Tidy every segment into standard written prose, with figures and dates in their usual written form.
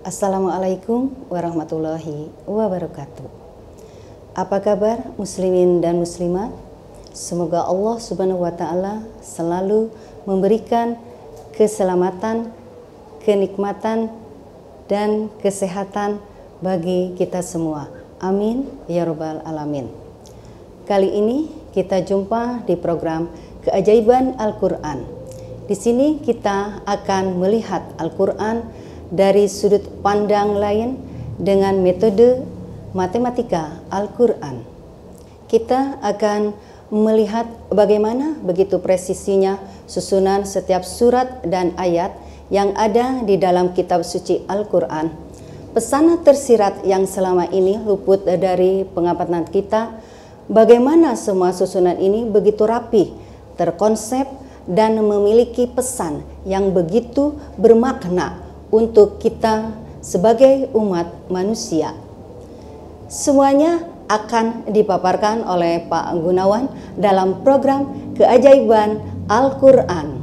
Assalamualaikum warahmatullahi wabarakatuh. Apa kabar muslimin dan muslimat? Semoga Allah Subhanahu wa taala selalu memberikan keselamatan, kenikmatan dan kesehatan bagi kita semua. Amin ya rabbal alamin. Kali ini kita jumpa di program Keajaiban Al-Qur'an. Di sini kita akan melihat Al-Qur'an dari sudut pandang lain dengan metode matematika Al-Quran. Kita akan melihat bagaimana begitu presisinya susunan setiap surat dan ayat yang ada di dalam kitab suci Al-Quran. Pesan tersirat yang selama ini luput dari pengamatan kita, bagaimana semua susunan ini begitu rapi, terkonsep, dan memiliki pesan yang begitu bermakna untuk kita sebagai umat manusia. Semuanya akan dipaparkan oleh Pak Gunawan dalam program Keajaiban Al-Quran.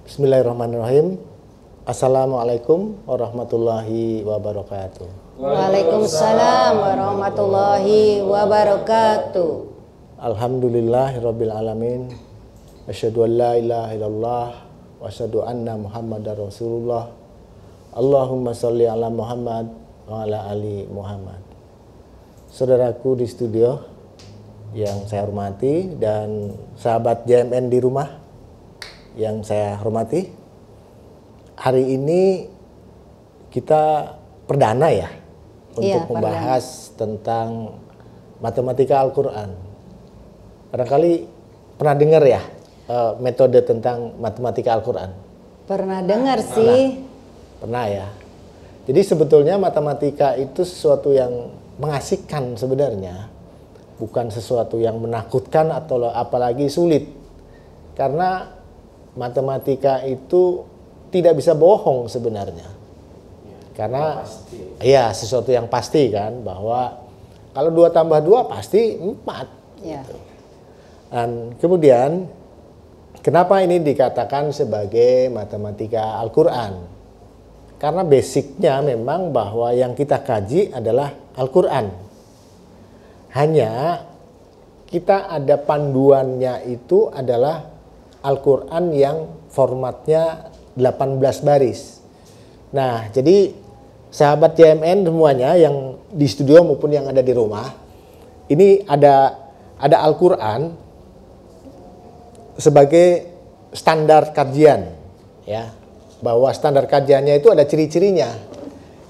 Bismillahirrahmanirrahim. Assalamualaikum warahmatullahi wabarakatuh. Waalaikumsalam warahmatullahi wabarakatuh. Alhamdulillahirabbil alamin. Asyhadu an la ilaha illallah wa asyhadu anna Muhammadar Rasulullah. Allahumma shalli ala Muhammad wa ala ali Muhammad. Saudaraku di studio yang saya hormati dan sahabat JMN di rumah yang saya hormati. Hari ini kita perdana ya untuk membahas tentang matematika Al-Quran. Barangkali pernah dengar ya metode tentang matematika Al-Quran? Pernah dengar sih. Pernah ya. Jadi sebetulnya matematika itu sesuatu yang mengasihkan sebenarnya. Bukan sesuatu yang menakutkan atau apalagi sulit. Karena matematika itu tidak bisa bohong sebenarnya. Karena ya sesuatu yang pasti kan, bahwa kalau 2 tambah 2 pasti 4 gitu. Dan kemudian kenapa ini dikatakan sebagai matematika Al-Quran? Karena basicnya memang bahwa yang kita kaji adalah Al-Quran. Hanya kita ada panduannya itu adalah Al-Quran yang formatnya 18 baris. Nah, jadi sahabat JMN semuanya yang di studio maupun yang ada di rumah, ini ada Al-Quran sebagai standar kajian, ya. Bahwa standar kajiannya itu ada ciri-cirinya.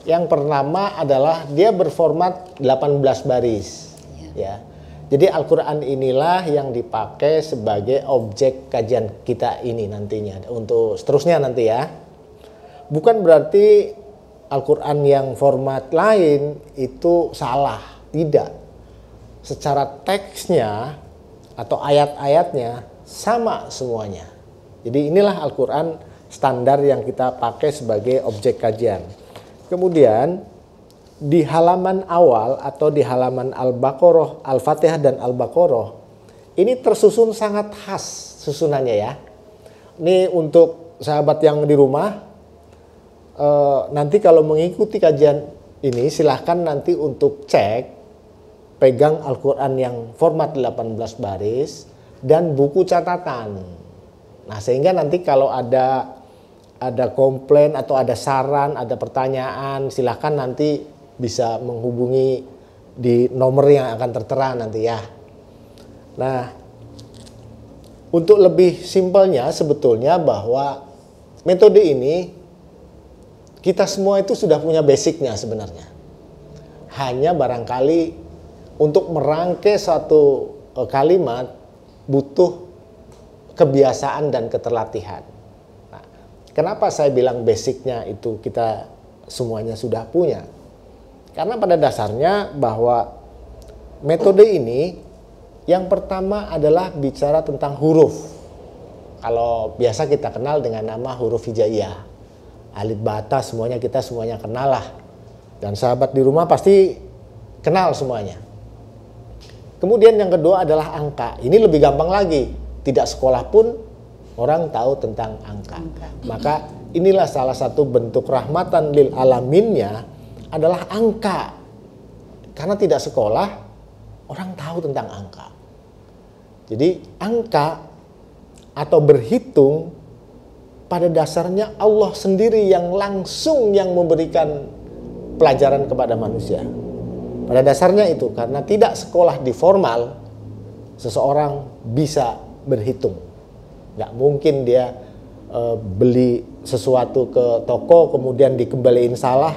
Yang pertama adalah dia berformat 18 baris, ya. Jadi Al-Quran inilah yang dipakai sebagai objek kajian kita ini nantinya. Untuk seterusnya nanti ya. Bukan berarti Al-Quran yang format lain itu salah. Tidak. Secara teksnya atau ayat-ayatnya sama semuanya. Jadi inilah Al-Quran standar yang kita pakai sebagai objek kajian. Kemudian di halaman awal atau di halaman Al-Baqarah, Al-Fatihah dan Al-Baqarah ini tersusun sangat khas susunannya ya. Ini untuk sahabat yang di rumah, nanti kalau mengikuti kajian ini silahkan nanti untuk cek, pegang Al-Quran yang format 18 baris dan buku catatan. Nah sehingga nanti kalau ada komplain atau ada saran, ada pertanyaan, silahkan nanti bisa menghubungi di nomor yang akan tertera nanti ya. Nah, untuk lebih simpelnya sebetulnya bahwa metode ini kita semua itu sudah punya basicnya sebenarnya. Hanya barangkali untuk merangkai suatu kalimat butuh kebiasaan dan keterlatihan. Nah, kenapa saya bilang basicnya itu kita semuanya sudah punya? Karena pada dasarnya bahwa metode ini yang pertama adalah bicara tentang huruf. Kalau biasa kita kenal dengan nama huruf hijaiyah. Alif bata semuanya kita semuanya kenal lah. Dan sahabat di rumah pasti kenal semuanya. Kemudian yang kedua adalah angka. Ini lebih gampang lagi. Tidak sekolah pun orang tahu tentang angka. Maka inilah salah satu bentuk rahmatan lil alaminnya adalah angka. Karena tidak sekolah, orang tahu tentang angka. Jadi angka atau berhitung pada dasarnya Allah sendiri yang langsung yang memberikan pelajaran kepada manusia. Pada dasarnya itu, karena tidak sekolah di formal, seseorang bisa berhitung. Nggak mungkin dia beli sesuatu ke toko kemudian dikembaliin salah.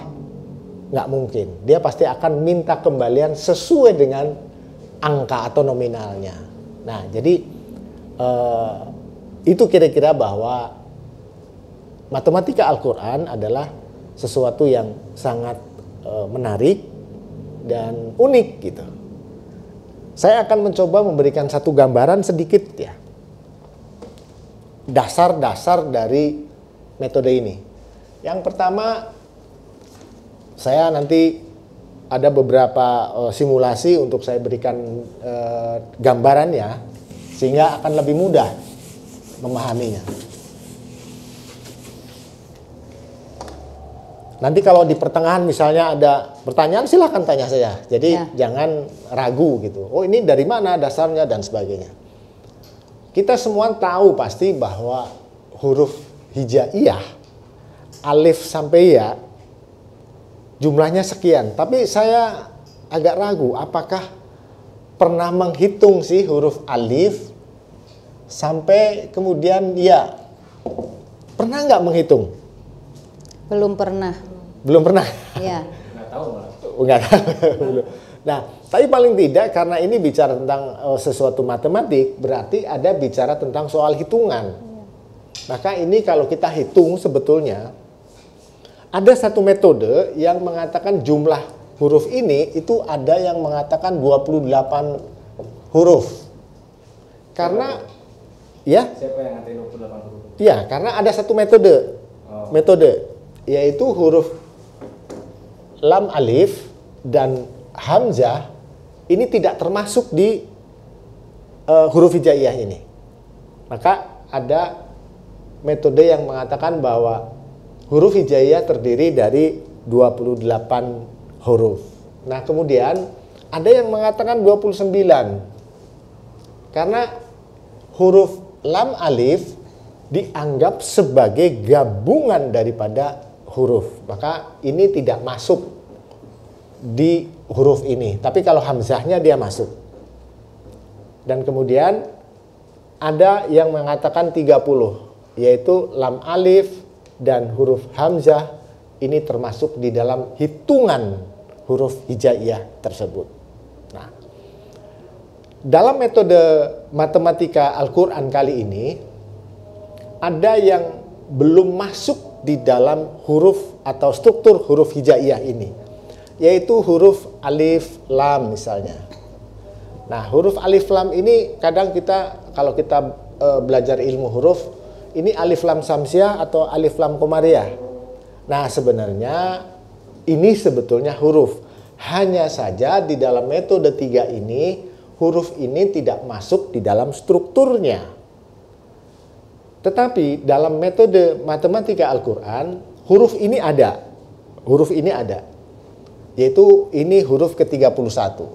Nggak mungkin. Dia pasti akan minta kembalian sesuai dengan angka atau nominalnya. Nah, jadi itu kira-kira bahwa matematika Al-Quran adalah sesuatu yang sangat menarik dan unik gitu. Saya akan mencoba memberikan satu gambaran sedikit ya. Dasar-dasar dari metode ini. Yang pertama, saya nanti ada beberapa simulasi untuk saya berikan gambarannya sehingga akan lebih mudah memahaminya. Nanti kalau di pertengahan misalnya ada pertanyaan, silahkan tanya saya. Jadi jangan ragu gitu. Oh, ini dari mana dasarnya dan sebagainya. Kita semua tahu pasti bahwa huruf hijaiyah, alif sampai ya, jumlahnya sekian. Tapi saya agak ragu apakah pernah menghitung sih huruf alif sampai kemudian ya. Pernah nggak menghitung? Belum pernah. Belum pernah? Iya. Nggak tahu malah. Nggak tahu. Nah, tapi paling tidak karena ini bicara tentang sesuatu matematik, berarti ada bicara tentang soal hitungan. Maka ini kalau kita hitung sebetulnya, ada satu metode yang mengatakan jumlah huruf ini itu ada yang mengatakan 28 huruf. Karena, ya? Siapa yang ngatain 28 huruf? Iya, karena ada satu metode. Metode, yaitu huruf lam alif dan hamzah ini tidak termasuk di huruf hijaiyah ini. Maka ada metode yang mengatakan bahwa huruf hijaiyah terdiri dari 28 huruf. Nah, kemudian ada yang mengatakan 29. Karena huruf lam alif dianggap sebagai gabungan daripada huruf. Maka ini tidak masuk di huruf ini. Tapi kalau hamzahnya dia masuk. Dan kemudian ada yang mengatakan 30. Yaitu lam alif dan huruf hamzah ini termasuk di dalam hitungan huruf hijaiyah tersebut. Nah, dalam metode matematika Al-Quran kali ini ada yang belum masuk di dalam huruf atau struktur huruf hijaiyah ini, yaitu huruf alif lam misalnya. Nah, huruf alif lam ini kadang kita kalau kita belajar ilmu huruf, ini alif lam samsiah atau alif lam komariah. Nah, sebenarnya ini sebetulnya huruf. Hanya saja di dalam metode 3 ini huruf ini tidak masuk di dalam strukturnya. Tetapi dalam metode matematika Al-Quran, huruf ini ada. Huruf ini ada. Yaitu ini huruf ke-31.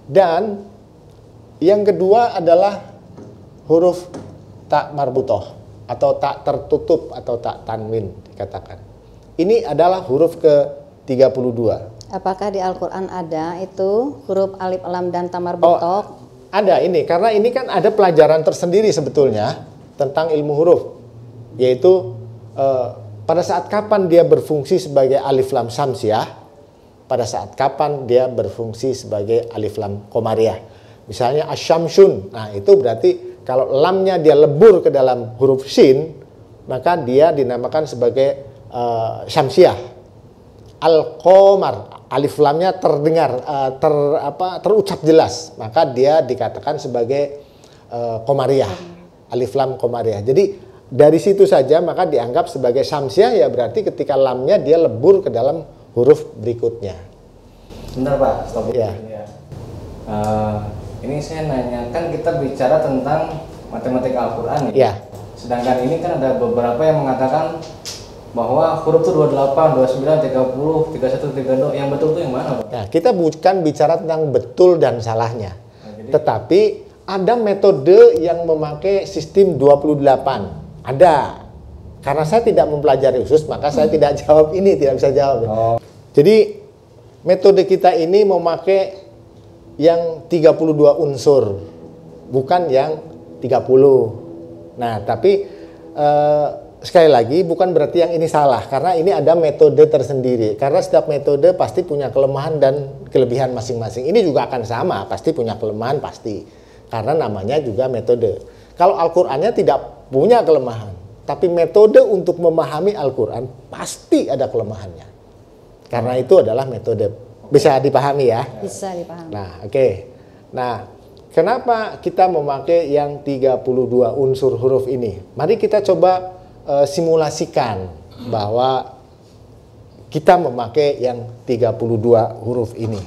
Dan yang kedua adalah huruf tak marbutoh atau tak tertutup atau tak tanwin dikatakan. Ini adalah huruf ke-32. Apakah di Al-Quran ada itu huruf alif, lam, dan ta marbutoh? Ada ini, karena ini kan ada pelajaran tersendiri sebetulnya tentang ilmu huruf. Yaitu pada saat kapan dia berfungsi sebagai alif lam samsiah, pada saat kapan dia berfungsi sebagai alif lam komariah. Misalnya asyamsun, nah itu berarti kalau lamnya dia lebur ke dalam huruf shin, maka dia dinamakan sebagai syamsiah. Al-qamar, alif lamnya terdengar terucap jelas, maka dia dikatakan sebagai komariah, alif lam komariah. Jadi dari situ saja maka dianggap sebagai syamsiah, ya berarti ketika lamnya dia lebur ke dalam huruf berikutnya. Bentar Pak, stop Ya. ini ya. Ini saya nanya, kan kita bicara tentang matematika Al-Quran ya. Ya. Sedangkan ini kan ada beberapa yang mengatakan bahwa huruf itu 28, 29, 30, 31, 32. Yang betul itu yang mana, Pak? Nah, kita bukan bicara tentang betul dan salahnya. Tetapi ada metode yang memakai sistem 28. Ada. Karena saya tidak mempelajari khusus, maka saya tidak jawab ini, tidak bisa jawab. Oh. Jadi metode kita ini memakai yang 32 unsur, bukan yang 30. Nah, tapi sekali lagi bukan berarti yang ini salah, karena ini ada metode tersendiri. Karena setiap metode pasti punya kelemahan dan kelebihan masing-masing. Ini juga akan sama, pasti punya kelemahan pasti. Karena namanya juga metode. Kalau Al-Qur'annya tidak punya kelemahan, tapi metode untuk memahami Al-Qur'an pasti ada kelemahannya. Karena itu adalah metode. Bisa dipahami ya? Bisa dipahami. Nah, oke. Nah, kenapa kita memakai yang 32 unsur huruf ini? Mari kita coba simulasikan bahwa kita memakai yang 32 huruf ini.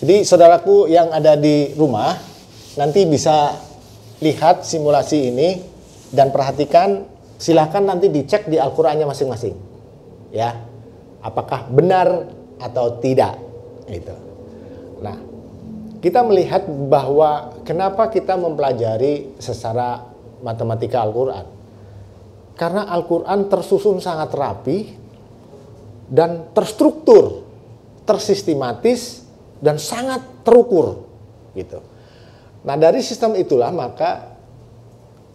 Jadi saudaraku yang ada di rumah nanti bisa lihat simulasi ini dan perhatikan, silahkan nanti dicek di Al-Qur'annya masing-masing. Ya. Apakah benar atau tidak gitu. Nah, kita melihat bahwa kenapa kita mempelajari secara matematika Al-Qur'an. Karena Al-Qur'an tersusun sangat rapi dan terstruktur, tersistematis dan sangat terukur gitu. Nah, dari sistem itulah maka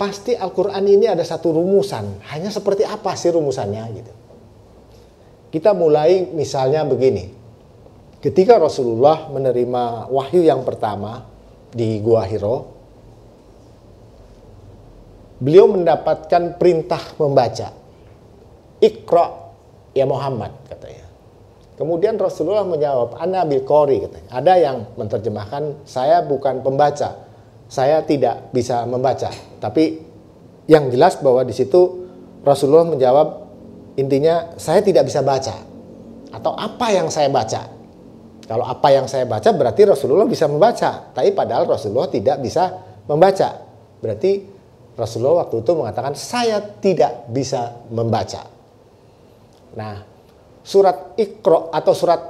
pasti Al-Qur'an ini ada satu rumusan. Hanya seperti apa sih rumusannya gitu. Kita mulai misalnya begini. Ketika Rasulullah menerima wahyu yang pertama di Gua Hiro, beliau mendapatkan perintah membaca. Iqra ya Muhammad katanya. Kemudian Rasulullah menjawab, Ana bil qori katanya. Ada yang menerjemahkan, saya bukan pembaca. Saya tidak bisa membaca. Tapi yang jelas bahwa di situ Rasulullah menjawab, intinya saya tidak bisa baca. Atau apa yang saya baca? Kalau apa yang saya baca berarti Rasulullah bisa membaca. Tapi padahal Rasulullah tidak bisa membaca. Berarti Rasulullah waktu itu mengatakan saya tidak bisa membaca. Nah, surat Iqra atau surat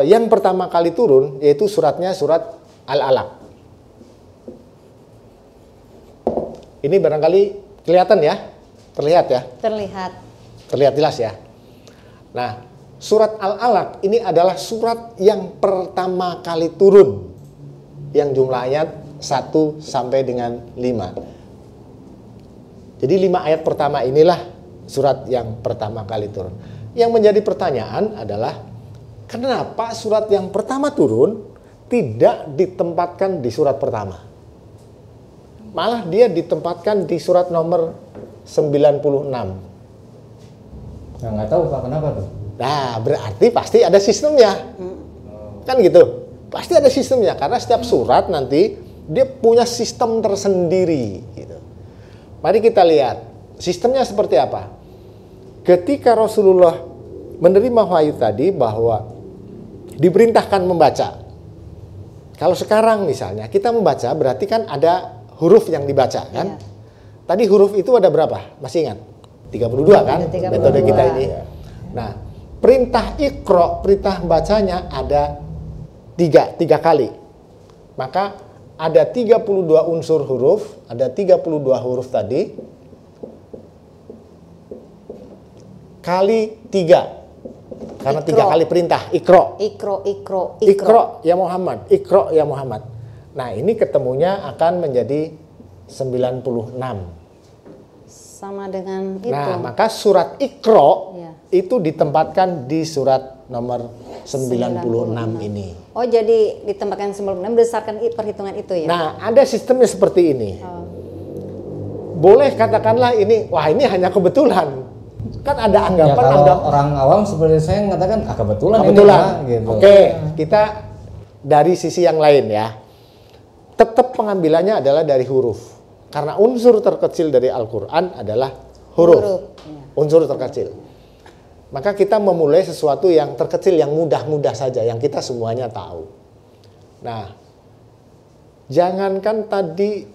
yang pertama kali turun yaitu suratnya surat Al-Alaq. Ini barangkali kelihatan ya? Terlihat ya? Terlihat. Terlihat jelas ya? Nah, surat Al-Alaq ini adalah surat yang pertama kali turun. Yang jumlah ayat 1 sampai dengan 5. Jadi 5 ayat pertama inilah surat yang pertama kali turun. Yang menjadi pertanyaan adalah, kenapa surat yang pertama turun tidak ditempatkan di surat pertama? Malah dia ditempatkan di surat nomor 96. Nah, nggak tahu Pak, kenapa tuh? Nah, berarti pasti ada sistemnya. Kan gitu. Pasti ada sistemnya. Karena setiap surat nanti dia punya sistem tersendiri. Gitu. Mari kita lihat. Sistemnya seperti apa? Ketika Rasulullah menerima wahyu tadi bahwa diperintahkan membaca. Kalau sekarang misalnya kita membaca berarti kan ada huruf yang dibaca kan? Iya. Tadi huruf itu ada berapa? Masih ingat? 32 kan? 32. Metode kita ini. Nah, perintah Iqra, perintah bacanya ada tiga kali. Maka ada 32 unsur huruf, ada 32 huruf tadi. Kali 3. Karena 3 kali perintah, Iqra. Iqra ya Muhammad, Iqra ya Muhammad. Nah, ini ketemunya akan menjadi 96. Sama dengan itu. Nah, maka surat Iqra itu ditempatkan di surat nomor 96 ini. Oh, jadi ditempatkan 96 berdasarkan perhitungan itu ya? Nah, ada sistemnya seperti ini. Boleh katakanlah ini, wah ini hanya kebetulan. Kan ada anggapan. Ya, kalau orang awam seperti saya mengatakan, kebetulan. Ini, gitu. Oke, kita dari sisi yang lain ya. Tetap pengambilannya adalah dari huruf. Karena unsur terkecil dari Al-Qur'an adalah huruf. Unsur terkecil. Maka kita memulai sesuatu yang terkecil, yang mudah-mudah saja, yang kita semuanya tahu. Nah, jangankan tadi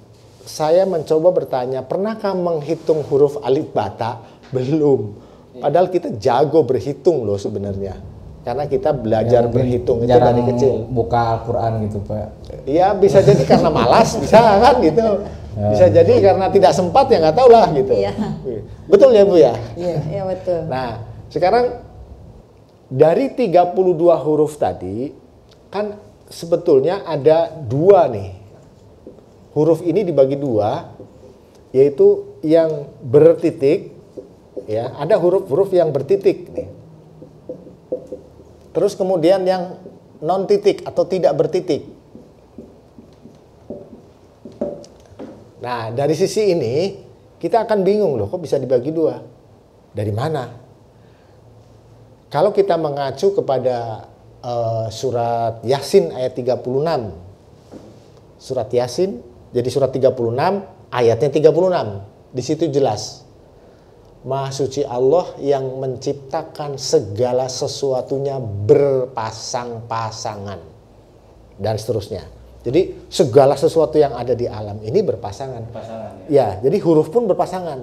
saya mencoba bertanya, pernahkah menghitung huruf alif bata? Belum. Padahal kita jago berhitung loh sebenarnya. Karena kita belajar berhitung itu dari kecil. Buka Al-Quran gitu Pak. Iya, bisa jadi karena malas, bisa kan gitu. Bisa jadi karena tidak sempat, ya nggak tahu lah gitu. Iya. Betul ya Bu ya? Iya betul. Nah, sekarang dari 32 huruf tadi kan sebetulnya ada dua nih. Huruf ini dibagi dua, yaitu yang bertitik, ya, ada huruf-huruf yang bertitik nih. Terus kemudian yang non titik atau tidak bertitik. Nah, dari sisi ini kita akan bingung loh, kok bisa dibagi dua? Dari mana? Kalau kita mengacu kepada surat Yasin ayat 36. Surat Yasin, jadi surat 36 ayatnya 36. Di situ jelas. Maha suci Allah yang menciptakan segala sesuatunya berpasang-pasangan. Dan seterusnya. Jadi segala sesuatu yang ada di alam ini berpasangan. Ya, jadi huruf pun berpasangan.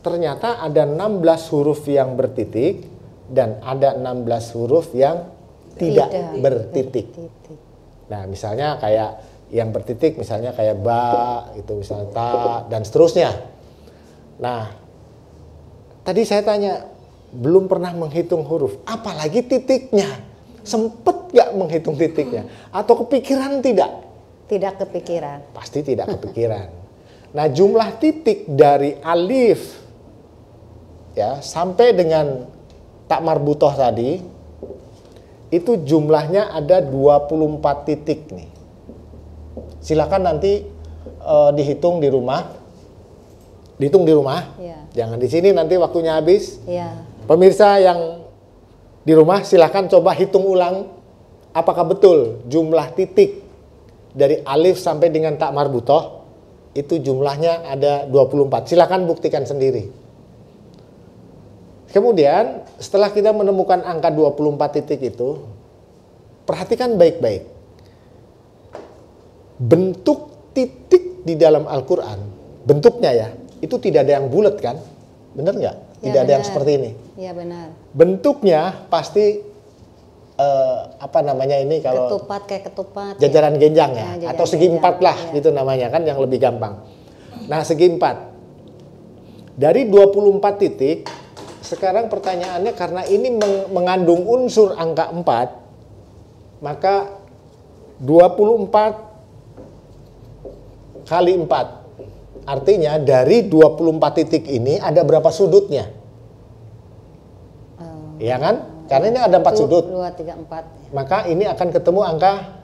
Ternyata ada 16 huruf yang bertitik dan ada 16 huruf yang tidak bertitik. Nah, misalnya kayak yang bertitik, misalnya kayak ba, itu misalnya ta, dan seterusnya. Nah, tadi saya tanya, belum pernah menghitung huruf, apalagi titiknya. Sempet gak menghitung titiknya? Atau kepikiran tidak? Tidak kepikiran. Pasti tidak kepikiran. Nah, jumlah titik dari alif ya sampai dengan tak marbutoh tadi itu jumlahnya ada 24 titik nih. Silakan nanti dihitung di rumah. Dihitung di rumah. Ya. Jangan di sini, nanti waktunya habis. Ya. Pemirsa yang di rumah silakan coba hitung ulang apakah betul jumlah titik dari alif sampai dengan tak marbutoh itu jumlahnya ada 24. Silakan buktikan sendiri. Kemudian setelah kita menemukan angka 24 titik itu, perhatikan baik-baik. Bentuk titik di dalam Al-Quran, bentuknya ya, itu tidak ada yang bulat kan? Benar nggak? Ya, Tidak ada yang benar. seperti ini. Iya benar. Bentuknya pasti apa namanya ini kalau Ketupat kayak ketupat. jajaran genjang ya, jajaran atau segi genjang, empat lah ya. gitu namanya kan, yang lebih gampang. Nah, segi empat. Dari 24 titik, sekarang pertanyaannya karena ini mengandung unsur angka 4, maka 24 kali 4. Artinya dari 24 titik ini ada berapa sudutnya? Iya kan? Karena ini ada 4 sudut. 2, 3, 4. Maka ini akan ketemu angka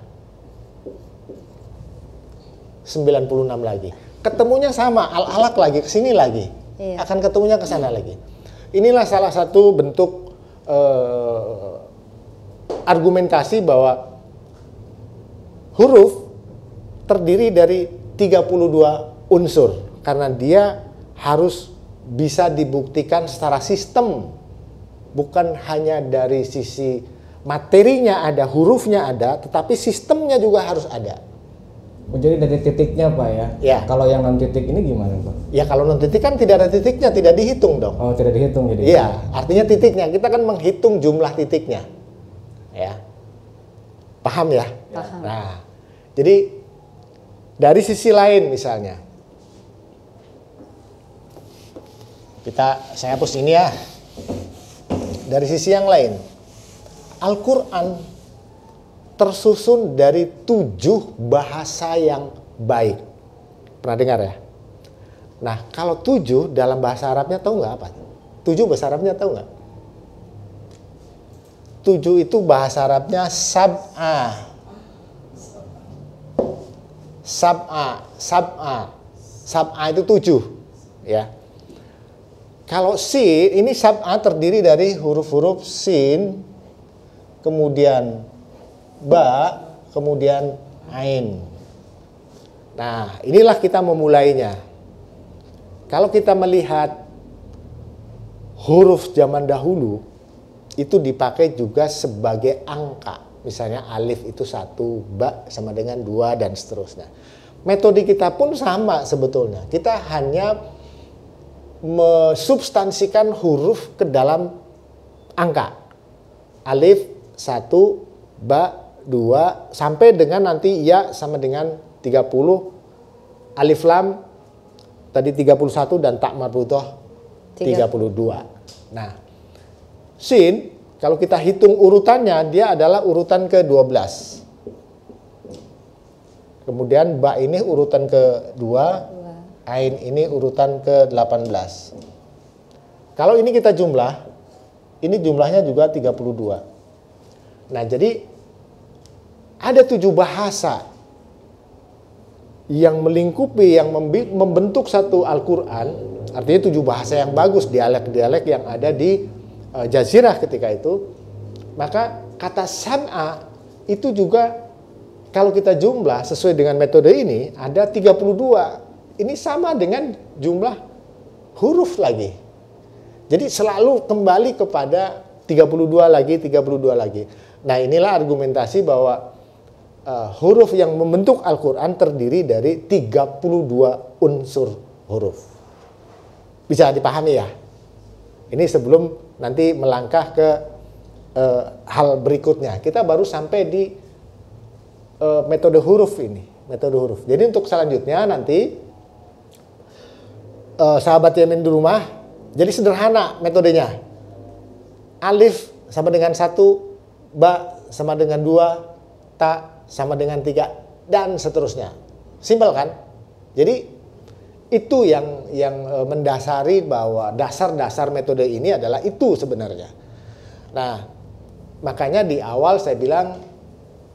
96 lagi. Ketemunya sama, al-alaq lagi, ke sini lagi. Iya. Akan ketemunya ke sana lagi. Inilah salah satu bentuk argumentasi bahwa huruf terdiri dari 32 unsur. Karena dia harus bisa dibuktikan secara sistem. Bukan hanya dari sisi materinya ada, hurufnya ada, tetapi sistemnya juga harus ada. Oh, jadi dari titiknya Pak ya? Ya. Kalau yang non titik ini gimana Pak? Ya kalau non titik kan tidak ada titiknya, tidak dihitung dong. Oh, tidak dihitung jadi? Iya, artinya titiknya. Kita kan menghitung jumlah titiknya. Ya. Paham ya? Paham. Nah, jadi dari sisi lain misalnya. Saya hapus ini ya. Dari sisi yang lain, Al-Quran tersusun dari 7 bahasa yang baik. Pernah dengar ya? Nah, kalau 7 dalam bahasa Arabnya tahu nggak apa? 7 bahasa Arabnya tahu nggak? 7 itu bahasa Arabnya sab'a. Sab'a itu 7. Ya. Kalau sin, ini sab'a terdiri dari huruf-huruf sin, kemudian ba, kemudian ain. Nah, inilah kita memulainya. Kalau kita melihat huruf zaman dahulu, itu dipakai juga sebagai angka. Misalnya alif itu 1, ba sama dengan 2 dan seterusnya. Metode kita pun sama sebetulnya. Kita hanya mensubstansikan huruf ke dalam angka. Alif 1, ba 2 sampai dengan nanti ya sama dengan 30, alif lam tadi 31 dan tak marbutoh 32. Nah, sin kalau kita hitung urutannya dia adalah urutan ke-12. Kemudian ba ini urutan ke-2, ain ini urutan ke-18. Kalau ini kita jumlah, ini jumlahnya juga 32. Nah, jadi ada 7 bahasa yang melingkupi, yang membentuk satu Al-Quran. Artinya 7 bahasa yang bagus, dialek-dialek yang ada di Jazirah ketika itu. Maka kata sam'a itu juga kalau kita jumlah sesuai dengan metode ini ada 32. Ini sama dengan jumlah huruf lagi. Jadi selalu kembali kepada 32 lagi, 32 lagi. Nah, inilah argumentasi bahwa huruf yang membentuk Al-Quran terdiri dari 32 unsur huruf. Bisa dipahami ya? Ini sebelum nanti melangkah ke hal berikutnya. Kita baru sampai di metode huruf ini. Metode huruf. Jadi untuk selanjutnya nanti sahabat Yamin di rumah, jadi sederhana metodenya. Alif sama dengan 1, ba sama dengan 2, ta sama dengan 3 dan seterusnya. Simpel kan? Jadi itu yang mendasari bahwa dasar-dasar metode ini adalah itu sebenarnya. Nah, makanya di awal saya bilang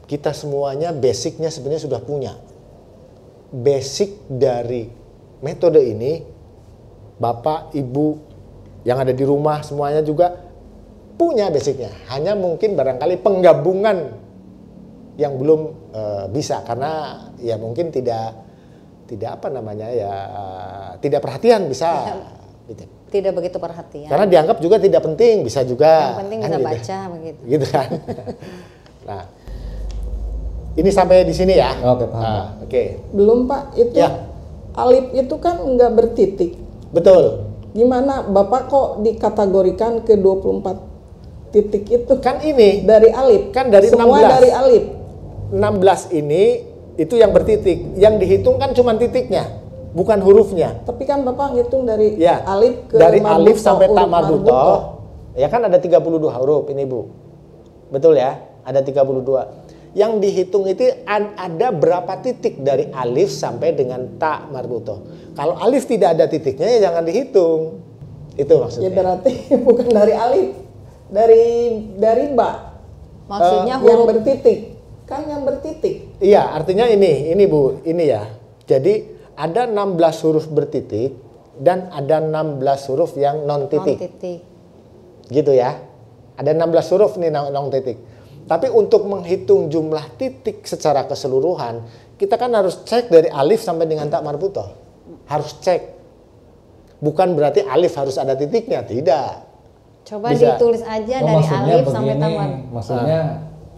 kita semuanya basicnya sebenarnya sudah punya. Basic dari metode ini Bapak, Ibu yang ada di rumah semuanya juga punya basicnya. Hanya mungkin barangkali penggabungan yang belum bisa karena ya mungkin tidak apa namanya ya tidak perhatian bisa gitu. Tidak begitu perhatian. Karena dianggap juga tidak penting bisa juga. Yang penting kan bisa gitu. baca begitu. Gitu kan. Nah, ini sampai di sini ya. Oke, paham. Oke. Belum Pak, itu Ya. alif itu kan nggak bertitik. Betul. Gimana Bapak kok dikategorikan ke 24 titik itu? Kan ini Dari alif. kan dari Semua 16. dari alif. 16 ini itu yang bertitik. Yang dihitung kan cuma titiknya, bukan hurufnya. Tapi kan Bapak ngitung dari Ya. alif ke dari marbutoh, alif sampai ta huruf marbutoh. Ya kan ada 32 huruf ini, Bu. Betul ya? Ada 32. Yang dihitung itu ada berapa titik dari alif sampai dengan ta marbutoh. Kalau alif tidak ada titiknya ya jangan dihitung. Itu maksudnya. Ya berarti bukan dari alif, dari ba. Maksudnya Yang huruf bertitik. Kan yang bertitik. Iya, artinya ini Bu, ini ya. Jadi ada 16 huruf bertitik dan ada 16 huruf yang non titik. non-titik. Gitu ya. Ada 16 huruf nih non titik. Tapi untuk menghitung jumlah titik secara keseluruhan, kita kan harus cek dari alif sampai dengan ta marbutoh. Harus cek. Bukan berarti alif harus ada titiknya, tidak. Coba Bisa. ditulis aja Oh, dari maksudnya alif sampai begini, tamar. maksudnya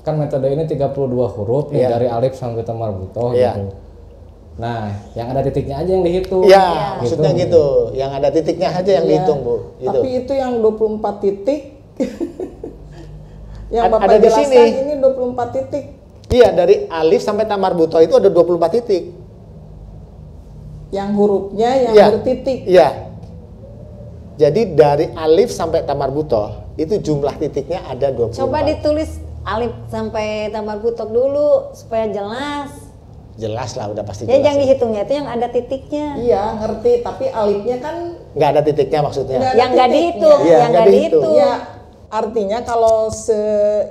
kan metode ini 32 huruf nih, Iya. dari alif sampai ta marbutoh Iya. gitu. Nah, yang ada titiknya aja yang dihitung. Ya, maksudnya gitu. Yang ada titiknya aja yang Iya. dihitung, Bu. Gitu. Tapi itu yang 24 titik. Yang Ada Bapak di jelaskan sini. ini 24 titik. Iya, dari alif sampai ta marbutoh itu ada 24 titik. Yang hurufnya yang Iya. bertitik. Iya. Jadi dari alif sampai ta marbutoh itu jumlah titiknya ada 24. Coba ditulis alif sampai tamar butok dulu supaya jelas. Jelas lah, udah pasti Ya jelas. jangan dihitungnya itu yang ada titiknya. Iya, ngerti. Tapi alifnya kan Nggak ada titiknya maksudnya. Nggak ada Yang nggak titiknya. dihitung, Iya, yang nggak nggak dihitung. dihitung. ya artinya kalau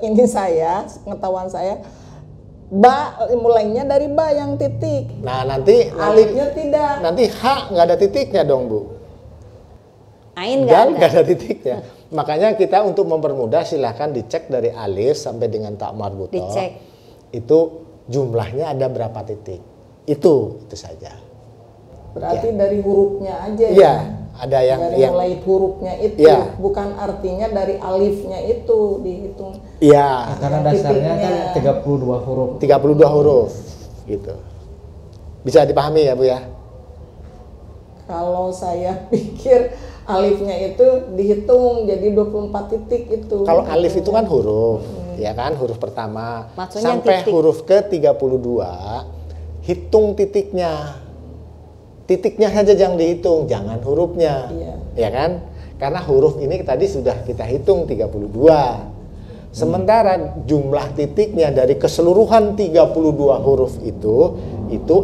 ini saya, pengetahuan saya, ba mulainya dari ba yang titik. Nah, nanti Alifnya tidak. nanti H nggak ada titiknya dong, Bu. Ain nggak Dal ada. nggak ada titiknya. Makanya kita untuk mempermudah silahkan dicek dari alif sampai dengan ta marbutoh. Dicek. Itu jumlahnya ada berapa titik. Itu saja. Berarti dari hurufnya aja Iya. ya. ada yang dari mulai hurufnya itu, Iya. bukan artinya dari alifnya itu dihitung. Iya, Karena dasarnya kan 32 huruf. 32 huruf gitu. Bisa dipahami ya Bu ya? Kalau saya pikir alifnya itu dihitung jadi 24 titik itu. Kalau alif itu kan huruf, ya kan, huruf pertama. Maksudnya Sampai titik. huruf ke 32, hitung titiknya. Titiknya saja yang dihitung, jangan hurufnya. Iya. Ya kan? Karena huruf ini tadi sudah kita hitung 32. Sementara jumlah titiknya dari keseluruhan 32 huruf itu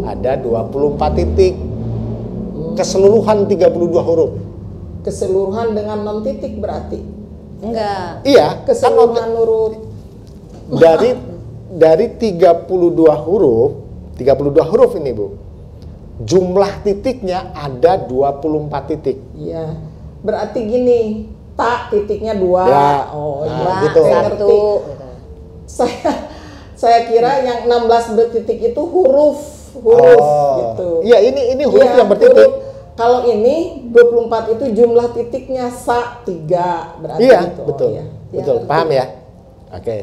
ada 24 titik. Keseluruhan 32 huruf. Keseluruhan dengan 6 titik berarti. Enggak. Iya, kan Keseluruhan huruf dari 32 huruf ini Bu. Jumlah titiknya ada 24 titik. Iya. Berarti gini, tak titiknya 2. Ya. Oh, Nah, iya. gitu. Saya Satu. ngerti. Saya kira yang 16 bertitik itu huruf gitu. Iya, ini huruf Iya, yang bertitik. huruf. Kalau ini 24 itu jumlah titiknya 3 berarti Iya, gitu. Oh, betul. iya. Betul. Iya, Paham ya? Oke.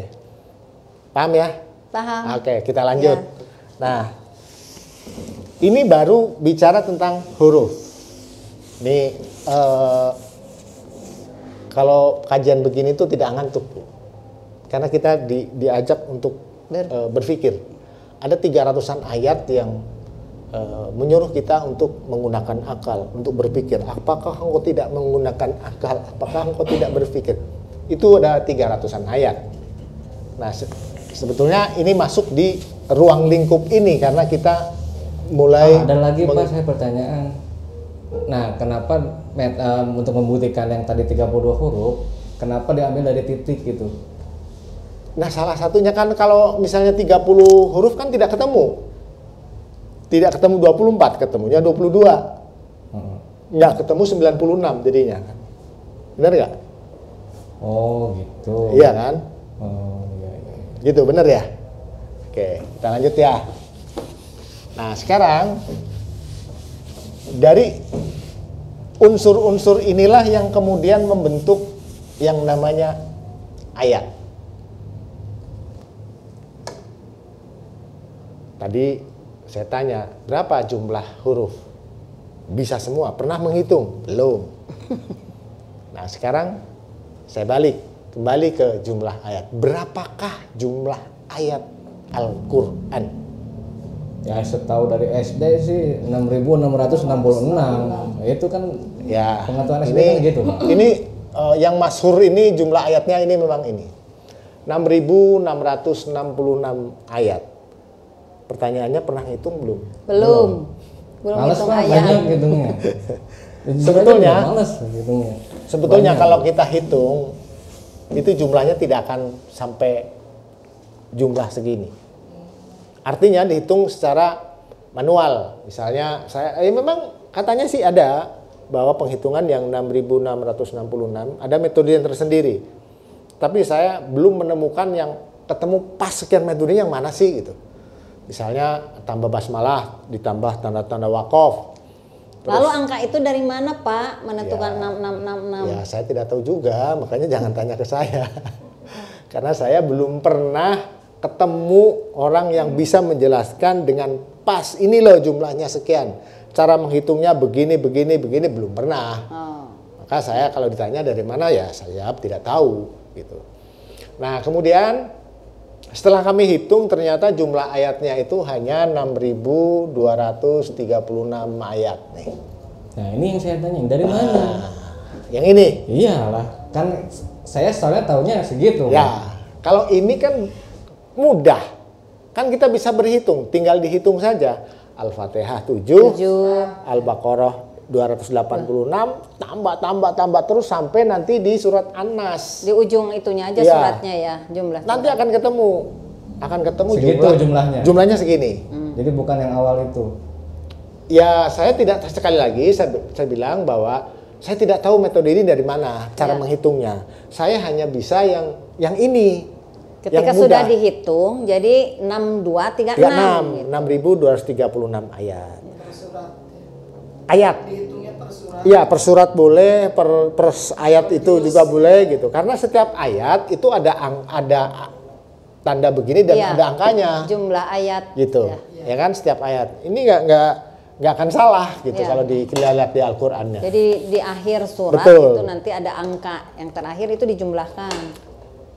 Paham ya? Paham. Oke, kita lanjut. Iya. Nah, ini baru bicara tentang huruf. Nih, kalau kajian begini tuh tidak ngantuk, Bu. Karena kita diajak untuk berpikir. Ada 300-an ayat yang menyuruh kita untuk menggunakan akal, untuk berpikir. Apakah engkau tidak menggunakan akal? Apakah engkau tidak berpikir? Itu ada 300-an ayat. Nah, sebetulnya ini masuk di ruang lingkup ini karena kita mulai Ada lagi Pak, saya pertanyaan. Nah, kenapa untuk membuktikan yang tadi 32 huruf, kenapa diambil dari titik gitu? Nah, salah satunya kan kalau misalnya 30 huruf kan tidak ketemu. Tidak ketemu 24, ketemunya 22. Nggak ketemu 96 jadinya. Benar nggak? Oh, gitu. Iya kan? Oh, iya, iya. Gitu, benar ya? Oke, kita lanjut ya. Nah, sekarang dari unsur-unsur inilah yang kemudian membentuk yang namanya ayat. Tadi saya tanya, berapa jumlah huruf? Bisa semua, pernah menghitung? Belum. Nah, sekarang saya kembali ke jumlah ayat. Berapakah jumlah ayat Al-Quran? Ya, setahu dari SD sih 6.666. Itu kan Ya, pengetahuan SD ini, kan gitu, Pak. Ini yang masyhur ini jumlah ayatnya ini memang ini. 6.666 ayat. Pertanyaannya pernah hitung belum? Belum Males hitung Pak, ayat. banyak hitungnya. Sebetulnya- males hitungnya. Sebetulnya Banyak. kalau kita hitung itu jumlahnya tidak akan sampai jumlah segini. Artinya dihitung secara manual. Misalnya memang katanya sih ada bahwa penghitungan yang 6.666 ada metode yang tersendiri. Tapi saya belum menemukan yang ketemu pas sekian metode yang mana sih gitu. Misalnya tambah basmalah ditambah tanda-tanda wakaf. Lalu angka itu dari mana Pak menentukan Ya. 6666? Ya, saya tidak tahu juga, makanya jangan tanya ke saya. Karena saya belum pernah ketemu orang yang bisa menjelaskan dengan pas, ini loh jumlahnya sekian. Cara menghitungnya begini, belum pernah. Oh. Maka saya kalau ditanya dari mana ya saya tidak tahu gitu. Nah, kemudian setelah kami hitung ternyata jumlah ayatnya itu hanya 6.236 ayat nih. Nah, ini yang saya tanya, dari mana? Yang ini. Iyalah, kan saya soalnya taunya segitu. Ya, kalau ini kan mudah. Kan kita bisa berhitung, tinggal dihitung saja. Al-Fatihah 7, 7. Al-Baqarah 286, tambah terus sampai nanti di surat An-Nas. Di ujung itunya aja Ya. suratnya ya jumlah. Nanti akan ketemu Segitu jumlahnya. Jumlahnya segini. Jadi bukan yang awal itu. Ya, saya tidak, sekali lagi saya bilang bahwa saya tidak tahu metode ini dari mana cara Ya. menghitungnya. Saya hanya bisa yang ini. Ketika yang sudah mudah. dihitung jadi 6236 gitu. 6.236 ayat. ayat. Iya, per surat boleh, per ayat itu juga boleh gitu. Karena setiap ayat itu ada tanda begini dan Iya, ada angkanya. Jumlah ayat. Gitu. Ya kan setiap ayat. Ini nggak akan salah gitu Iya. kalau kita lihat di Al-Qur'annya. Jadi di akhir surat Betul. itu nanti ada angka yang terakhir itu dijumlahkan.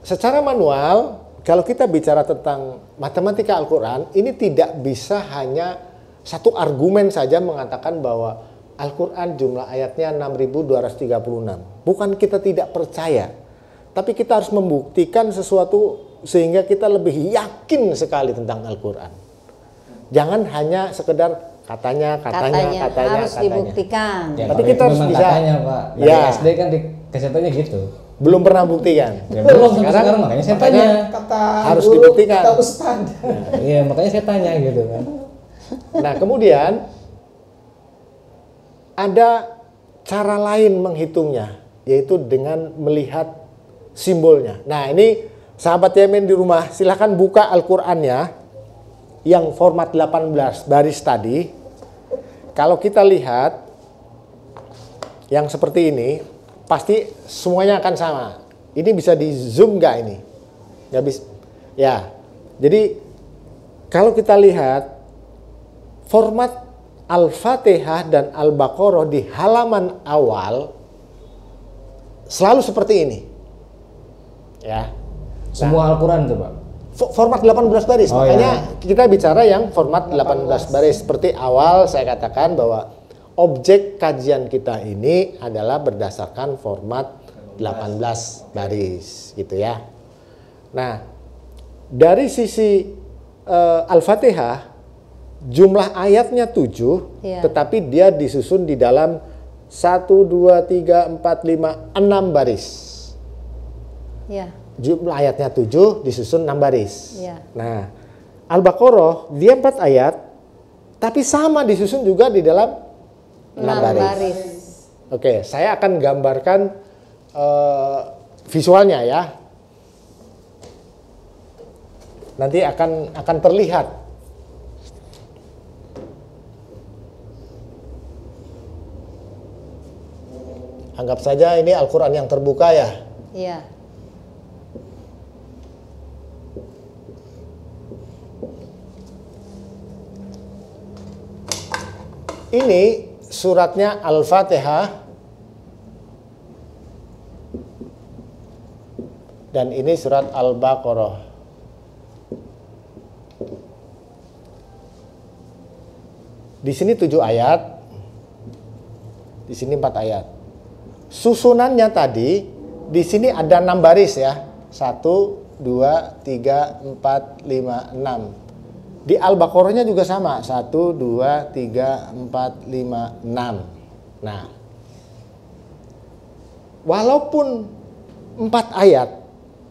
Secara manual, kalau kita bicara tentang matematika Al-Quran, ini tidak bisa hanya satu argumen saja mengatakan bahwa Al-Quran jumlah ayatnya 6.236. Bukan kita tidak percaya, tapi kita harus membuktikan sesuatu sehingga kita lebih yakin sekali tentang Al-Quran. Jangan hanya sekedar katanya. Harus dibuktikan. Ya, Tapi kalau kita itu harus memang bisa. katanya, Pak. Dari Ya. SD kan dikasih taunya gitu. Belum pernah buktikan. Ya, belum sampai sekarang makanya saya tanya. Kata Harus guru, dibuktikan. kata ustad. Iya, makanya saya tanya gitu kan. Nah, kemudian ada cara lain menghitungnya, yaitu dengan melihat simbolnya. Nah, ini sahabat Yemen di rumah, silahkan buka Al-Qur'annya yang format 18 baris tadi. Kalau kita lihat yang seperti ini, pasti semuanya akan sama. Ini bisa di zoom nggak ini? Nggak bisa. Ya, jadi kalau kita lihat format Al-Fatihah dan Al-Baqarah di halaman awal selalu seperti ini. Ya. Semua Al-Quran tuh, Pak. Format 18 baris. Oh, Makanya kita bicara yang format 18 baris. Seperti awal saya katakan bahwa objek kajian kita ini adalah berdasarkan format 18 baris gitu ya. Nah, dari sisi Al-Fatihah jumlah ayatnya 7, Iya. tetapi dia disusun di dalam 1, 2, 3, 4, 5, 6 baris. Ya, Jumlah ayatnya 7 disusun 6 baris. Iya. Nah, Al-Baqarah dia 4 ayat, tapi sama disusun juga di dalam 6 baris. Oke, saya akan gambarkan visualnya ya. Nanti akan terlihat. Anggap saja ini Al-Quran yang terbuka ya. Iya. Ini suratnya Al-Fatihah. Dan ini surat Al-Baqarah. Di sini 7 ayat. Di sini 4 ayat. Susunannya tadi di sini ada 6 baris ya. 1, 2, 3, 4, 5, 6. Di Al-Baqarahnya juga sama. 1, 2, 3, 4, 5, 6. Nah, walaupun 4 ayat,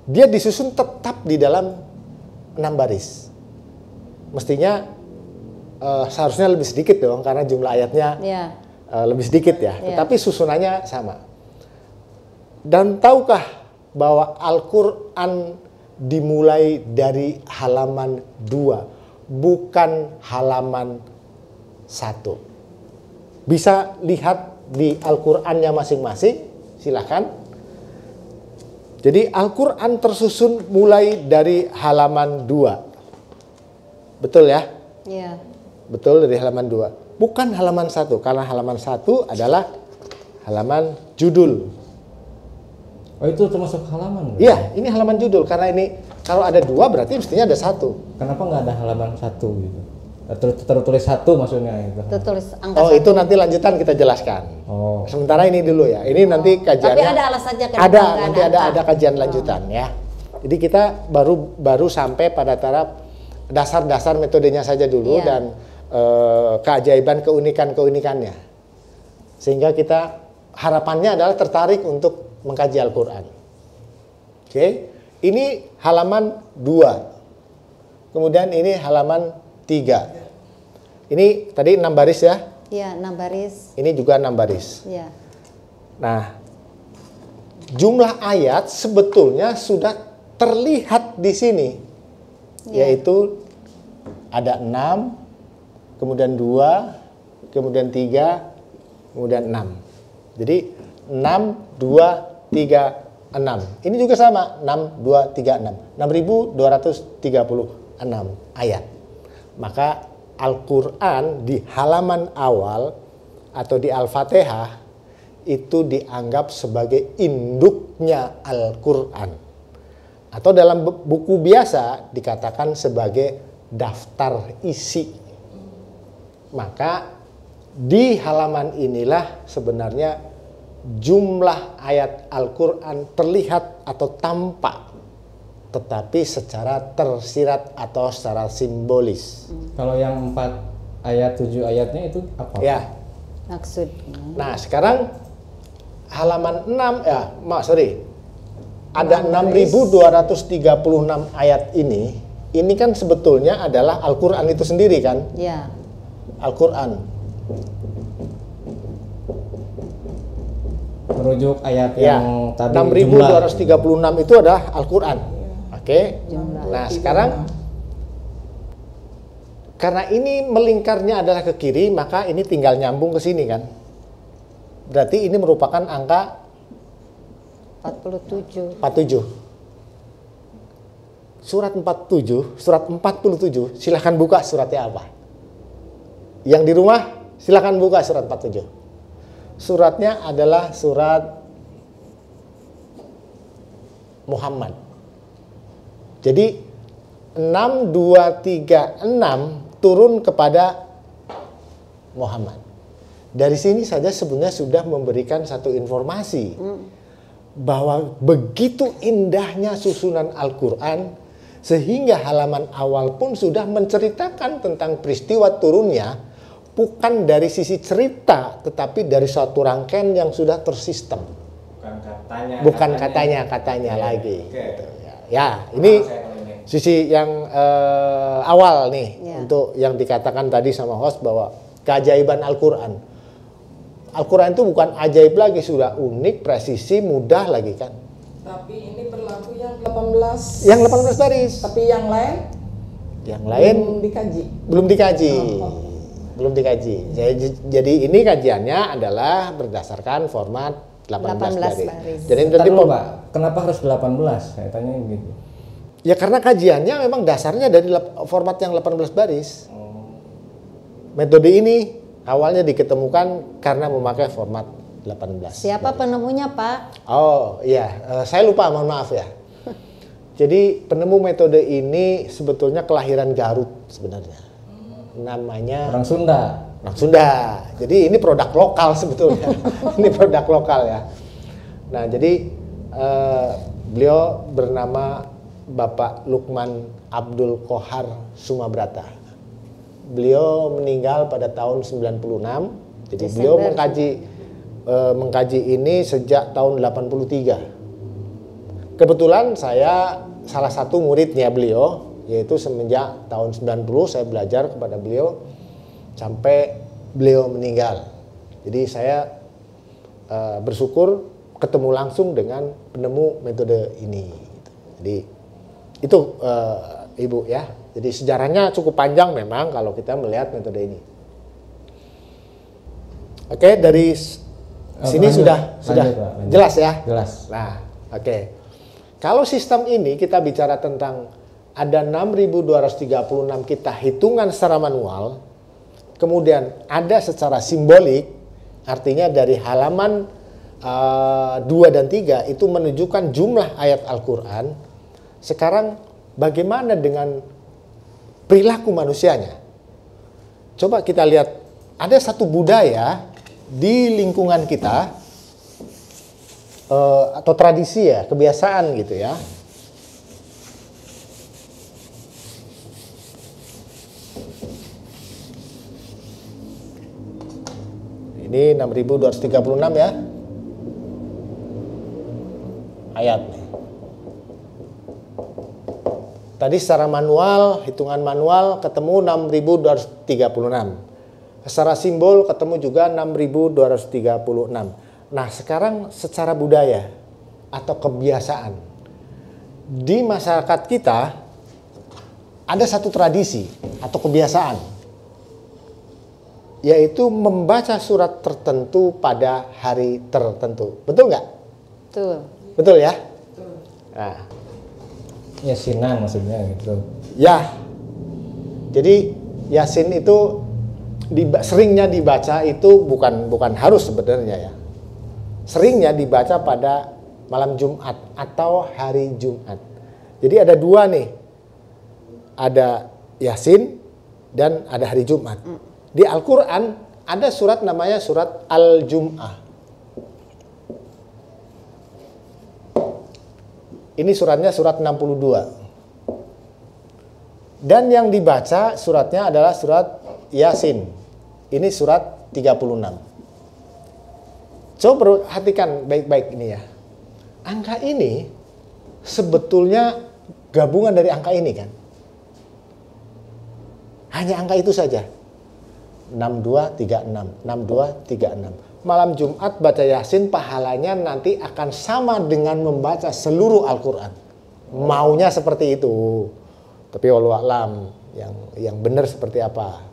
dia disusun tetap di dalam 6 baris. Mestinya seharusnya lebih sedikit dong, karena jumlah ayatnya Iya. lebih sedikit ya. Iya. Tetapi susunannya sama. Dan tahukah bahwa Al-Quran dimulai dari halaman 2, bukan halaman 1. Bisa lihat di Al-Qurannya masing-masing, silahkan. Jadi Al-Quran tersusun mulai dari halaman 2. Betul ya? Iya. Betul, dari halaman 2. Bukan halaman 1, karena halaman 1 adalah halaman judul. Oh, itu termasuk halaman? Iya, ini halaman judul, karena ini kalau ada 2 berarti mestinya ada 1. Kenapa nggak ada halaman 1 gitu? Tertulis 1 maksudnya itu. Tulis angka Oh, 1. itu nanti lanjutan kita jelaskan. Oh. Sementara ini dulu ya. Ini nanti kajiannya. Tapi ada alasannya kenapa Ada, nggak nanti ada angka? ada kajian lanjutan ya. Jadi kita baru sampai pada taraf dasar-dasar metodenya saja dulu. Iya. Dan keajaiban keunikannya. Sehingga kita harapannya adalah tertarik untuk mengkaji Al-Quran. Oke, ini halaman 2. Kemudian ini halaman 3. Ini tadi 6 baris ya. Iya, 6 baris. Ini juga 6 baris. Iya. Nah, jumlah ayat sebetulnya sudah terlihat di sini. Iya. Yaitu ada 6, kemudian 2, kemudian 3, kemudian 6. Jadi 6, 2, 3, 6. Ini juga sama, 6, 2, 3, 6. 6.236 ayat. Maka Al-Quran di halaman awal atau di Al-Fatihah itu dianggap sebagai induknya Al-Quran. Atau dalam buku biasa dikatakan sebagai daftar isi. Maka di halaman inilah sebenarnya jumlah ayat Al-Quran terlihat atau tampak, tetapi secara tersirat atau secara simbolis. Kalau yang 4 ayat 7 ayatnya itu apa? Ya. Maksudnya. Nah, sekarang halaman 6 ada 6.236 ayat ini kan sebetulnya adalah Al-Quran itu sendiri kan? Ya. Al-Quran. Merujuk ayat Ya, yang tadi 6.236 itu adalah Al-Quran. Oke. Jumlah. Nah, sekarang karena ini melingkarnya adalah ke kiri, maka ini tinggal nyambung ke sini kan. Berarti ini merupakan angka 47. 47. Surat 47, silahkan buka suratnya apa. Yang di rumah silahkan buka surat 47. Suratnya adalah surat Muhammad. Jadi 6, 2, 3, 6 turun kepada Muhammad. Dari sini saja sebenarnya sudah memberikan satu informasi bahwa begitu indahnya susunan Al-Quran sehingga halaman awal pun sudah menceritakan tentang peristiwa turunnya, bukan dari sisi cerita tetapi dari suatu rangkaian yang sudah tersistem. Bukan katanya lagi. Gitu. Ya, ini sisi yang awal nih untuk yang dikatakan tadi sama host bahwa keajaiban Al-Quran. Al-Quran itu bukan ajaib lagi, sudah unik, presisi, mudah lagi kan. Tapi ini berlaku yang 18. Yang 18 baris. Tapi yang lain? Yang lain belum dikaji. Belum dikaji. Jadi ini kajiannya adalah berdasarkan format 18 baris. Jadi tadi Pak, kenapa harus 18? Saya tanya begitu. Ya karena kajiannya memang dasarnya dari format yang 18 baris. Metode ini awalnya diketemukan karena memakai format 18. Siapa penemunya, Pak? Oh iya, saya lupa, mohon maaf ya. Jadi penemu metode ini sebetulnya kelahiran Garut sebenarnya. Namanya Orang Sunda. Orang Sunda. Jadi ini produk lokal sebetulnya. Ini produk lokal ya. Nah jadi beliau bernama Bapak Lukman Abdul Kohar Sumabrata. Beliau meninggal pada tahun 96. Jadi beliau mengkaji ini sejak tahun 83. Kebetulan saya salah satu muridnya beliau, yaitu semenjak tahun 90 saya belajar kepada beliau sampai beliau meninggal. Jadi saya bersyukur ketemu langsung dengan penemu metode ini. Jadi itu Ibu ya. Jadi sejarahnya cukup panjang memang kalau kita melihat metode ini. Oke, dari sini sudah jelas ya? Jelas. Nah, oke. Kalau sistem ini kita bicara tentang ada 6.236 kita hitungan secara manual, kemudian ada secara simbolik, artinya dari halaman 2 dan 3 itu menunjukkan jumlah ayat Al-Quran. Sekarang bagaimana dengan perilaku manusianya? Coba kita lihat, ada satu budaya di lingkungan kita atau tradisi ya, kebiasaan gitu ya. Ini 6.236 ya. Ayat. Tadi secara manual, hitungan manual ketemu 6.236. Secara simbol ketemu juga 6.236. Nah, sekarang secara budaya atau kebiasaan di masyarakat kita ada satu tradisi atau kebiasaan. yaitu membaca surat tertentu pada hari tertentu. Betul nggak? Betul. Betul ya? Nah, Yasinan maksudnya gitu. ya. Jadi Yasin itu seringnya dibaca itu bukan harus sebenarnya ya. Seringnya dibaca pada malam Jumat atau hari Jumat. Jadi ada dua nih. Ada Yasin dan ada hari Jumat. Di Al-Quran ada surat namanya surat Al-Jum'ah. Ini suratnya surat 62. Dan yang dibaca suratnya adalah surat Yasin. Ini surat 36. Coba perhatikan baik-baik ini ya. Angka ini sebetulnya gabungan dari angka ini kan. Hanya angka itu saja. 6236, 6236. Malam Jumat baca Yasin pahalanya nanti akan sama dengan membaca seluruh Al-Quran. Maunya seperti itu. Tapi wallahu a'lam yang benar seperti apa.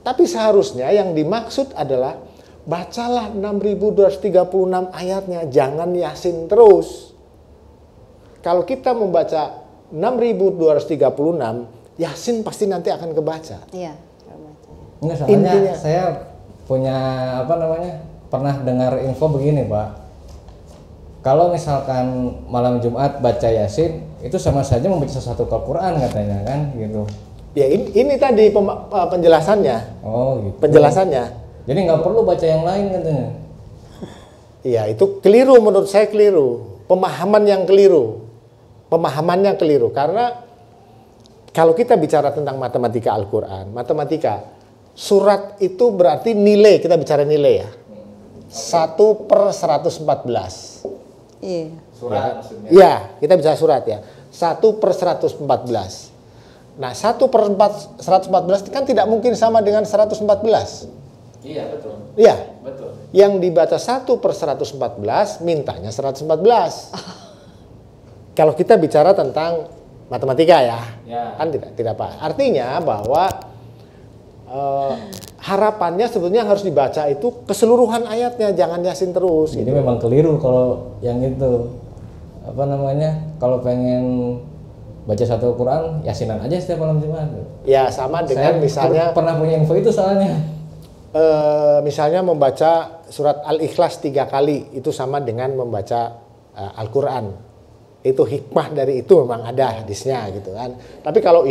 Tapi seharusnya yang dimaksud adalah bacalah 6236 ayatnya, jangan Yasin terus. Kalau kita membaca 6236, Yasin pasti nanti akan kebaca. Iya. Enggak, soalnya Intinya. saya punya pernah dengar info begini Pak. Kalau misalkan malam Jumat baca Yasin, itu sama saja membaca satu Al-Quran katanya kan gitu. Ya ini tadi penjelasannya. Oh gitu. Penjelasannya. Jadi nggak perlu baca yang lain katanya. Iya, itu keliru, menurut saya keliru. Pemahaman yang keliru. Pemahamannya keliru. Karena kalau kita bicara tentang matematika Al-Quran, matematika, surat itu berarti nilai, kita bicara nilai ya. 1/114. Iya. Surat maksudnya. Iya, kita bicara surat ya. 1/114. Nah, 1/114 kan tidak mungkin sama dengan 114. Iya betul. Iya. Betul. Yang dibaca 1/114 mintanya 114. Kalau kita bicara tentang matematika ya, kan tidak apa. Artinya bahwa harapannya sebetulnya harus dibaca itu keseluruhan ayatnya, jangan Yasin terus. Jadi gitu. memang keliru kalau yang itu kalau pengen baca satu Quran Yasinan aja setiap malam Jumat. Ya sama dengan Saya misalnya pernah punya info itu soalnya. Misalnya membaca surat Al-Ikhlas 3 kali itu sama dengan membaca Al-Quran. Itu hikmah dari itu memang ada hadisnya gitu kan. Tapi kalau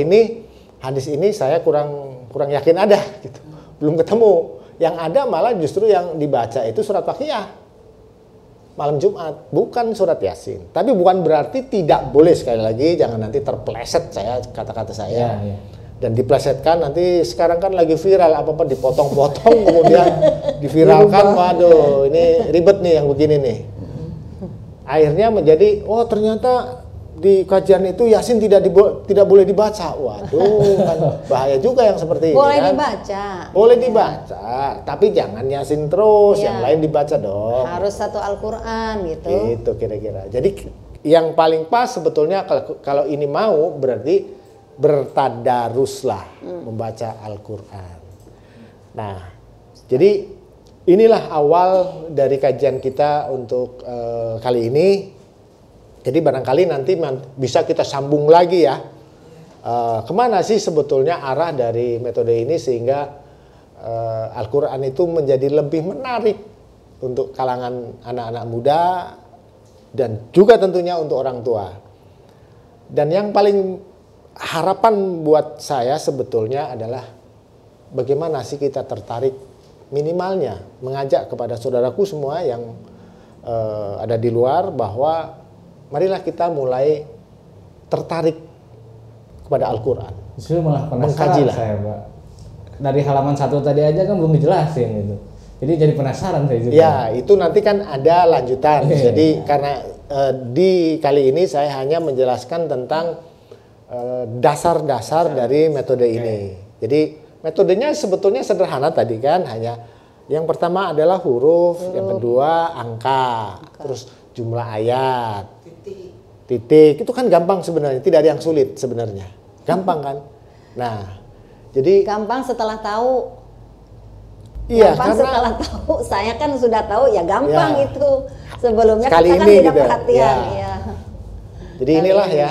hadis ini saya kurang yakin ada gitu. Belum ketemu. Yang ada malah justru yang dibaca itu surat Waqiah malam Jumat, bukan surat Yasin. Tapi bukan berarti tidak boleh, sekali lagi jangan nanti terpleset kata-kata saya. Ya. Dan diplesetkan nanti sekarang kan lagi viral apa dipotong-potong kemudian diviralkan. Waduh, ini ribet nih yang begini nih. Akhirnya menjadi ternyata di kajian itu Yasin tidak boleh dibaca. Waduh, kan bahaya juga yang seperti ini Boleh kan. dibaca. Boleh dibaca, tapi jangan Yasin terus, Iya. yang lain dibaca dong. Harus satu Al-Quran gitu. Itu kira-kira. Jadi yang paling pas sebetulnya kalau ini mau berarti bertadaruslah membaca Al-Quran. Nah, jadi inilah awal dari kajian kita untuk kali ini. Jadi barangkali nanti bisa kita sambung lagi ya. Kemana sih sebetulnya arah dari metode ini sehingga Al-Quran itu menjadi lebih menarik untuk kalangan anak-anak muda dan juga tentunya untuk orang tua. Dan yang paling harapan buat saya sebetulnya adalah bagaimana sih kita tertarik minimalnya mengajak kepada saudaraku semua yang ada di luar bahwa marilah kita mulai tertarik kepada Al-Quran. Justru malah penasaran Mengkajilah. saya Pak. Dari halaman 1 tadi aja kan belum dijelasin gitu. Jadi jadi penasaran saya juga. Ya, itu nanti kan ada lanjutan. Jadi karena di kali ini saya hanya menjelaskan tentang dasar-dasar dari metode ini. Jadi metodenya sebetulnya sederhana tadi kan, hanya yang pertama adalah huruf, yang kedua angka, terus jumlah ayat, titik. Itu kan gampang sebenarnya, tidak ada yang sulit sebenarnya. Gampang kan? Nah, jadi Gampang setelah tahu Iya, gampang karena setelah tahu, saya kan sudah tahu ya gampang Ya. itu. Sebelumnya Sekali kita kan ini tidak gitu. perhatian. Ya. Ya. Jadi inilah ya,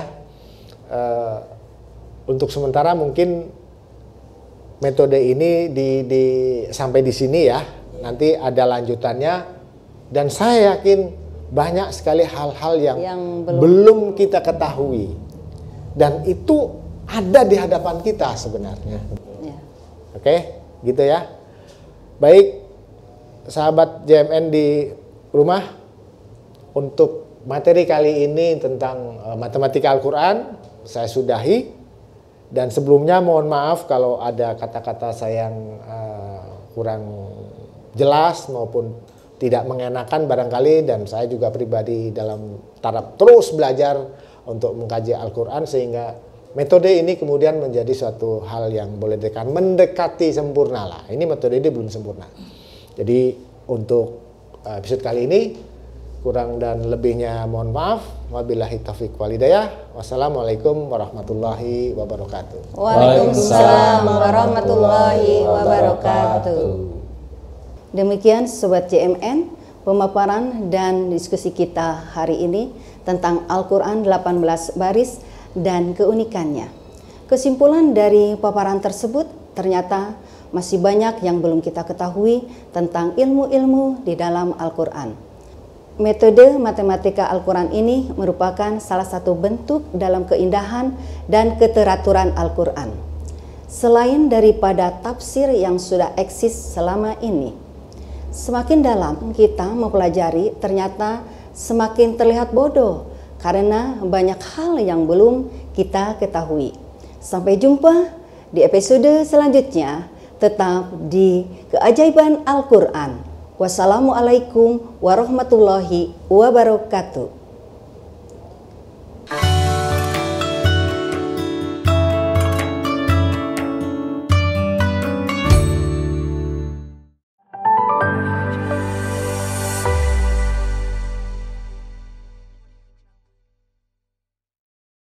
untuk sementara mungkin metode ini sampai di sini ya. Nanti ada lanjutannya, dan saya yakin banyak sekali hal-hal yang belum kita ketahui, dan itu ada di hadapan kita sebenarnya. Ya. Oke, gitu ya. Baik, sahabat JMN di rumah, untuk materi kali ini tentang matematika Al-Quran saya sudahi, dan sebelumnya mohon maaf kalau ada kata-kata saya yang kurang jelas maupun tidak mengenakan barangkali, dan saya juga pribadi dalam taraf terus belajar untuk mengkaji Al-Quran sehingga metode ini kemudian menjadi suatu hal yang boleh dikatakan mendekati sempurna lah. Ini metode ini belum sempurna. Jadi untuk episode kali ini kurang dan lebihnya mohon maaf. Wabillahi taufiq wal hidayah. Wassalamualaikum warahmatullahi wabarakatuh. Waalaikumsalam warahmatullahi wabarakatuh. Demikian Sobat JMN, pemaparan dan diskusi kita hari ini tentang Al-Quran 18 baris dan keunikannya. Kesimpulan dari paparan tersebut, ternyata masih banyak yang belum kita ketahui tentang ilmu-ilmu di dalam Al-Quran. Metode matematika Al-Quran ini merupakan salah satu bentuk dalam keindahan dan keteraturan Al-Quran. Selain daripada tafsir yang sudah eksis selama ini, semakin dalam kita mempelajari, ternyata semakin terlihat bodoh karena banyak hal yang belum kita ketahui. Sampai jumpa di episode selanjutnya, tetap di Keajaiban Al-Quran. Wassalamualaikum warahmatullahi wabarakatuh.